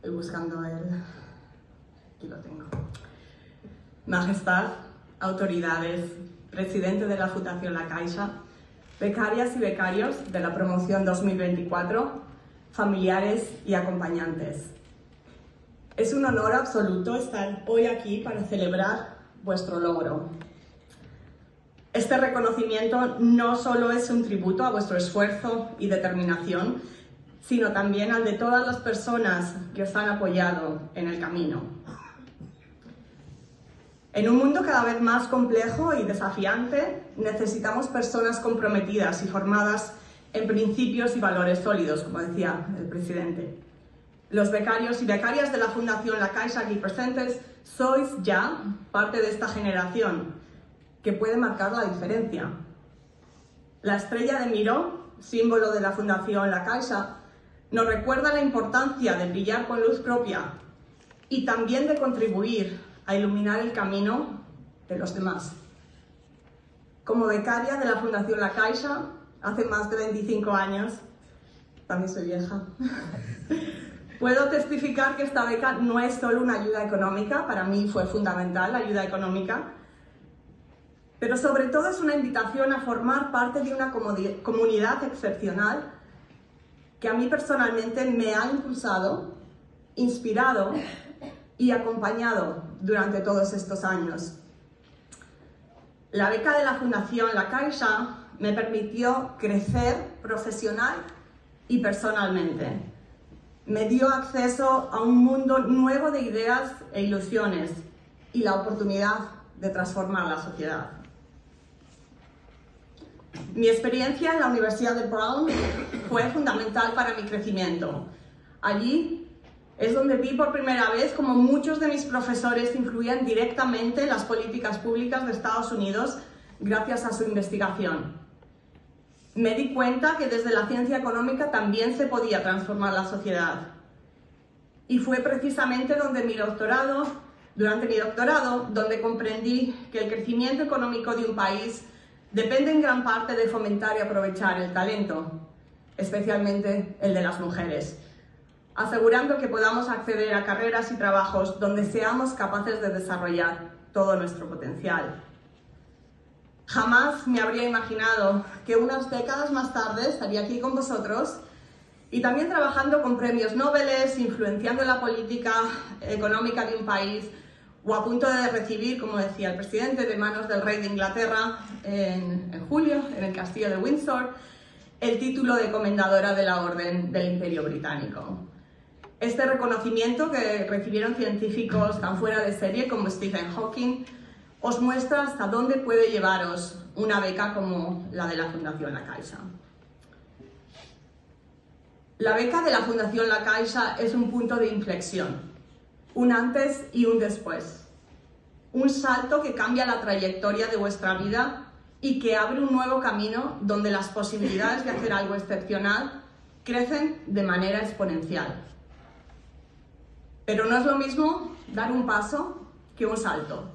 Estoy buscando aquí lo tengo. Majestad, autoridades, presidente de la Fundación La Caixa, becarias y becarios de la promoción 2024, familiares y acompañantes. Es un honor absoluto estar hoy aquí para celebrar vuestro logro. Este reconocimiento no solo es un tributo a vuestro esfuerzo y determinación, sino también al de todas las personas que os han apoyado en el camino. En un mundo cada vez más complejo y desafiante, necesitamos personas comprometidas y formadas en principios y valores sólidos, como decía el presidente. Los becarios y becarias de la Fundación La Caixa aquí presentes sois ya parte de esta generación que puede marcar la diferencia. La estrella de Miró, símbolo de la Fundación La Caixa, nos recuerda la importancia de brillar con luz propia y también de contribuir a iluminar el camino de los demás. Como becaria de la Fundación La Caixa, hace más de 25 años, también soy vieja, puedo testificar que esta beca no es solo una ayuda económica, para mí fue fundamental la ayuda económica, pero sobre todo es una invitación a formar parte de una comunidad excepcional que a mí personalmente me ha impulsado, inspirado y acompañado durante todos estos años. La beca de la Fundación La Caixa me permitió crecer profesional y personalmente. Me dio acceso a un mundo nuevo de ideas e ilusiones y la oportunidad de transformar la sociedad. Mi experiencia en la Universidad de Brown fue fundamental para mi crecimiento. Allí es donde vi por primera vez cómo muchos de mis profesores influían directamente en las políticas públicas de Estados Unidos gracias a su investigación. Me di cuenta que desde la ciencia económica también se podía transformar la sociedad. Y fue precisamente durante mi doctorado, donde comprendí que el crecimiento económico de un país depende en gran parte de fomentar y aprovechar el talento, especialmente el de las mujeres, asegurando que podamos acceder a carreras y trabajos donde seamos capaces de desarrollar todo nuestro potencial. Jamás me habría imaginado que unas décadas más tarde estaría aquí con vosotros y también trabajando con premios Nobel, influenciando la política económica de un país o a punto de recibir, como decía el presidente, de manos del rey de Inglaterra en julio, en el castillo de Windsor, el título de comendadora de la Orden del Imperio Británico. Este reconocimiento que recibieron científicos tan fuera de serie como Stephen Hawking os muestra hasta dónde puede llevaros una beca como la de la Fundación La Caixa. La beca de la Fundación La Caixa es un punto de inflexión, un antes y un después, un salto que cambia la trayectoria de vuestra vida y que abre un nuevo camino donde las posibilidades de hacer algo excepcional crecen de manera exponencial. Pero no es lo mismo dar un paso que un salto.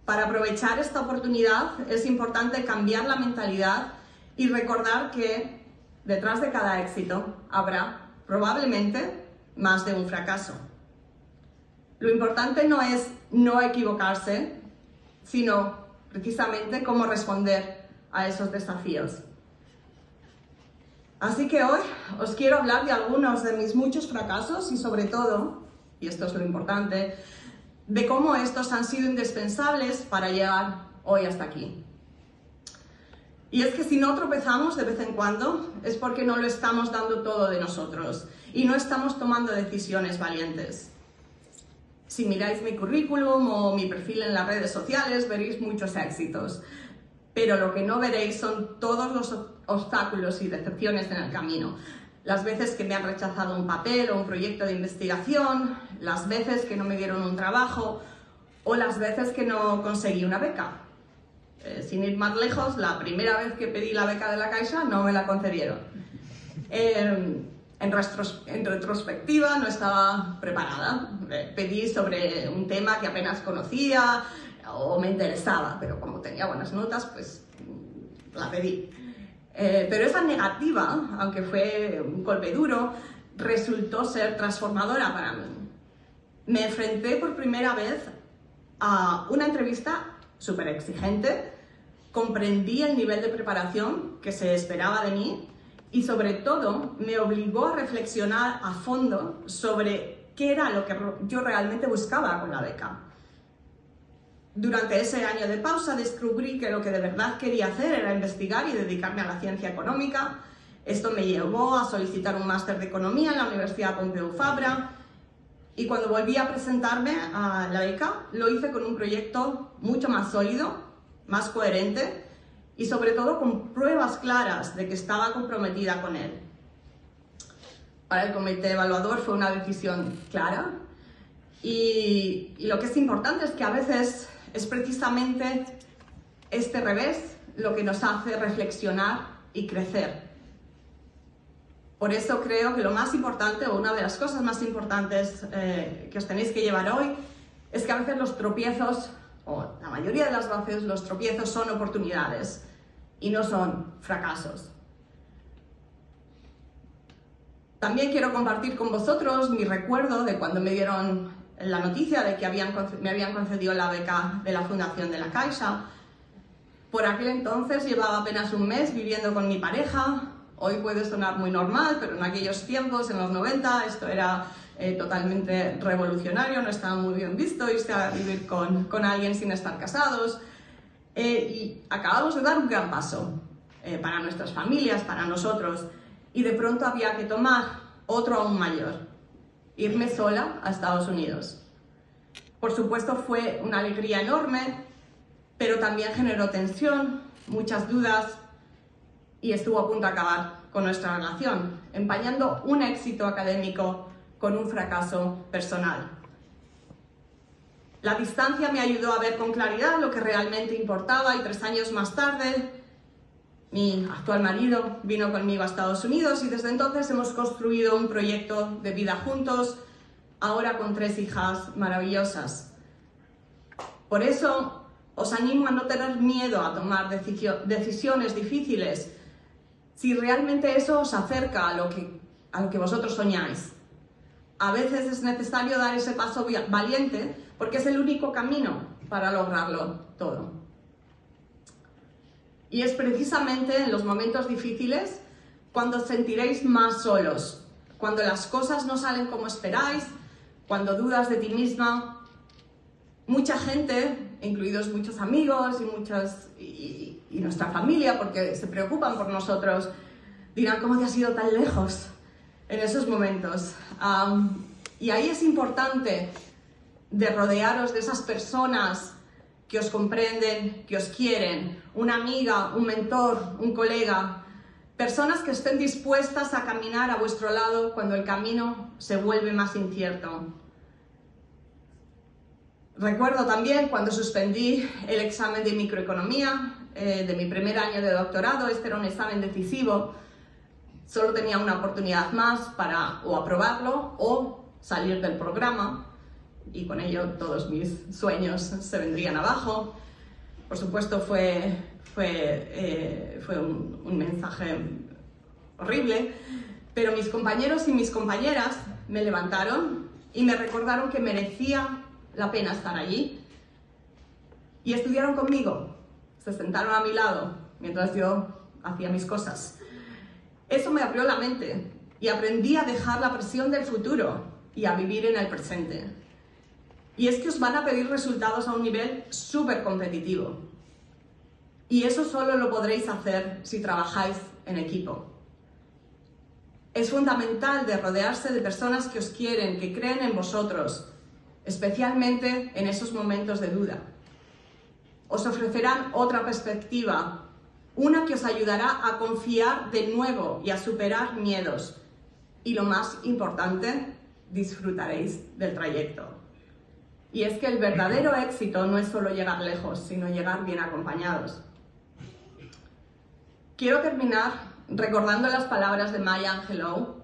Para aprovechar esta oportunidad es importante cambiar la mentalidad y recordar que detrás de cada éxito habrá probablemente más de un fracaso. Lo importante no es no equivocarse, sino precisamente cómo responder a esos desafíos. Así que hoy os quiero hablar de algunos de mis muchos fracasos y sobre todo, y esto es lo importante, de cómo estos han sido indispensables para llegar hoy hasta aquí. Y es que si no tropezamos de vez en cuando es porque no lo estamos dando todo de nosotros y no estamos tomando decisiones valientes. Si miráis mi currículum o mi perfil en las redes sociales veréis muchos éxitos, pero lo que no veréis son todos los obstáculos y decepciones en el camino. Las veces que me han rechazado un papel o un proyecto de investigación, las veces que no me dieron un trabajo o las veces que no conseguí una beca. Sin ir más lejos, la primera vez que pedí la beca de la Caixa no me la concedieron. En retrospectiva no estaba preparada. Pedí sobre un tema que apenas conocía o me interesaba, pero como tenía buenas notas, pues la pedí. Pero esa negativa, aunque fue un golpe duro, resultó ser transformadora para mí. Me enfrenté por primera vez a una entrevista súper exigente, comprendí el nivel de preparación que se esperaba de mí y sobre todo me obligó a reflexionar a fondo sobre qué era lo que yo realmente buscaba con la beca. Durante ese año de pausa descubrí que lo que de verdad quería hacer era investigar y dedicarme a la ciencia económica. Esto me llevó a solicitar un máster de economía en la Universidad Pompeu Fabra y cuando volví a presentarme a la beca lo hice con un proyecto mucho más sólido, más coherente y sobre todo con pruebas claras de que estaba comprometida con él. Para el comité evaluador fue una decisión clara y lo que es importante es que a veces es precisamente este revés lo que nos hace reflexionar y crecer. Por eso creo que lo más importante, o una de las cosas más importantes que os tenéis que llevar hoy, es que a veces los tropiezos, o la mayoría de las veces los tropiezos son oportunidades y no son fracasos. También quiero compartir con vosotros mi recuerdo de cuando me dieron la noticia de que me habían concedido la beca de la Fundación de la Caixa. Por aquel entonces llevaba apenas un mes viviendo con mi pareja. Hoy puede sonar muy normal, pero en aquellos tiempos, en los 90, esto era totalmente revolucionario, no estaba muy bien visto irse a vivir con alguien sin estar casados. Y acabamos de dar un gran paso para nuestras familias, para nosotros. Y de pronto había que tomar otro aún mayor, irme sola a Estados Unidos. Por supuesto fue una alegría enorme, pero también generó tensión, muchas dudas y estuvo a punto de acabar con nuestra relación, empañando un éxito académico con un fracaso personal. La distancia me ayudó a ver con claridad lo que realmente importaba y 3 años más tarde mi actual marido vino conmigo a Estados Unidos y desde entonces hemos construido un proyecto de vida juntos, ahora con 3 hijas maravillosas. Por eso os animo a no tener miedo a tomar decisiones difíciles, si realmente eso os acerca a lo que vosotros soñáis. A veces es necesario dar ese paso valiente porque es el único camino para lograrlo todo. Y es precisamente en los momentos difíciles cuando os sentiréis más solos, cuando las cosas no salen como esperáis, cuando dudas de ti misma. Mucha gente, incluidos muchos amigos y nuestra familia, porque se preocupan por nosotros, dirán ¿cómo te has ido tan lejos en esos momentos? Y ahí es importante de rodearos de esas personas que os comprenden, que os quieren, una amiga, un mentor, un colega, personas que estén dispuestas a caminar a vuestro lado cuando el camino se vuelve más incierto. Recuerdo también cuando suspendí el examen de microeconomía de mi primer año de doctorado. Este era un examen decisivo, solo tenía una oportunidad más para o aprobarlo o salir del programa. Y con ello todos mis sueños se vendrían abajo. Por supuesto fue un mensaje horrible, pero mis compañeros y mis compañeras me levantaron y me recordaron que merecía la pena estar allí y estudiaron conmigo, se sentaron a mi lado mientras yo hacía mis cosas. Eso me abrió la mente y aprendí a dejar la presión del futuro y a vivir en el presente. Y es que os van a pedir resultados a un nivel súper competitivo. Y eso solo lo podréis hacer si trabajáis en equipo. Es fundamental de rodearse de personas que os quieren, que creen en vosotros, especialmente en esos momentos de duda. Os ofrecerán otra perspectiva, una que os ayudará a confiar de nuevo y a superar miedos. Y lo más importante, disfrutaréis del trayecto. Y es que el verdadero éxito no es solo llegar lejos, sino llegar bien acompañados. Quiero terminar recordando las palabras de Maya Angelou,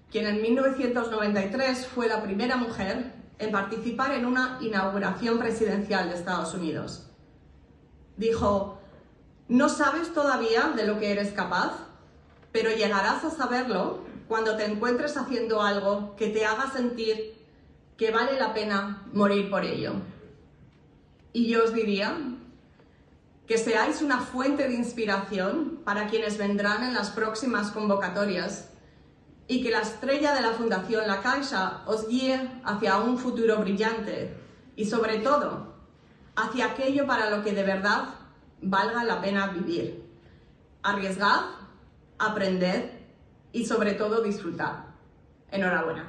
quien en 1993 fue la primera mujer en participar en una inauguración presidencial de Estados Unidos. Dijo: "No sabes todavía de lo que eres capaz, pero llegarás a saberlo cuando te encuentres haciendo algo que te haga sentir que vale la pena morir por ello. Y yo os diría que seáis una fuente de inspiración para quienes vendrán en las próximas convocatorias y que la estrella de la Fundación La Caixa os guíe hacia un futuro brillante y, sobre todo, hacia aquello para lo que de verdad valga la pena vivir. Arriesgad, aprended y, sobre todo, disfrutad. Enhorabuena.